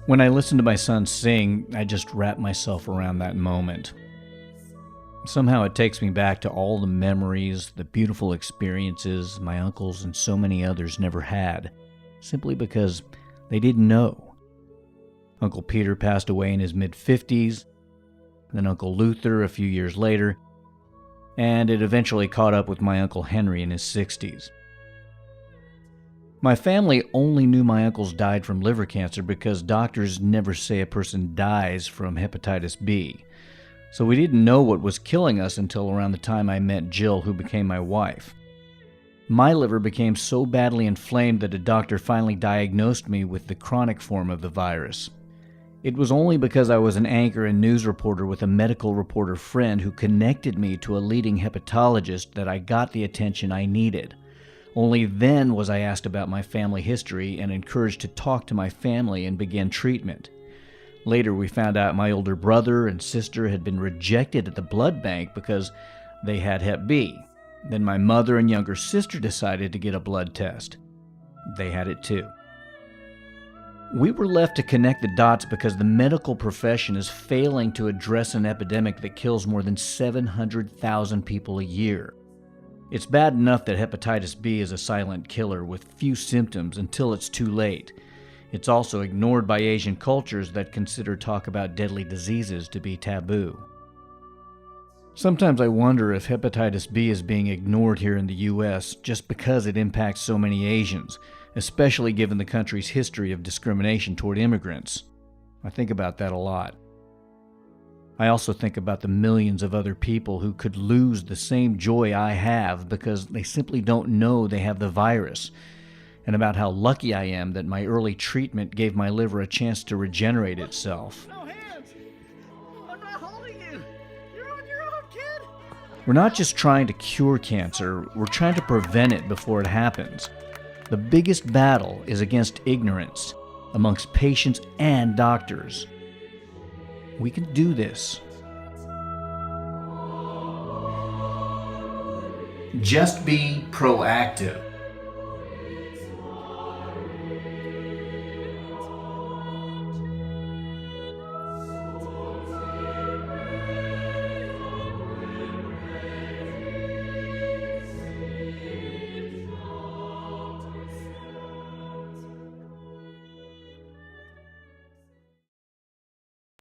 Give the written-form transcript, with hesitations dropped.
When I listen to my son sing, I just wrap myself around that moment. Somehow it takes me back to all the memories, the beautiful experiences my uncles and so many others never had, simply because they didn't know. Uncle Peter passed away in his mid-50s, then Uncle Luther a few years later, and it eventually caught up with my Uncle Henry in his 60s. My family only knew my uncles died from liver cancer because doctors never say a person dies from hepatitis B. So we didn't know what was killing us until around the time I met Jill, who became my wife. My liver became so badly inflamed that a doctor finally diagnosed me with the chronic form of the virus. It was only because I was an anchor and news reporter with a medical reporter friend who connected me to a leading hepatologist that I got the attention I needed. Only then was I asked about my family history and encouraged to talk to my family and begin treatment. Later, we found out my older brother and sister had been rejected at the blood bank because they had Hep B. Then my mother and younger sister decided to get a blood test. They had it too. We were left to connect the dots because the medical profession is failing to address an epidemic that kills more than 700,000 people a year. It's bad enough that hepatitis B is a silent killer with few symptoms until it's too late. It's also ignored by Asian cultures that consider talk about deadly diseases to be taboo. Sometimes I wonder if hepatitis B is being ignored here in the U.S. just because it impacts so many Asians, especially given the country's history of discrimination toward immigrants. I think about that a lot. I also think about the millions of other people who could lose the same joy I have because they simply don't know they have the virus, and about how lucky I am that my early treatment gave my liver a chance to regenerate itself. No hands! I'm not holding you! You're on your own, kid! We're not just trying to cure cancer, we're trying to prevent it before it happens. The biggest battle is against ignorance amongst patients and doctors. We can do this. Just be proactive.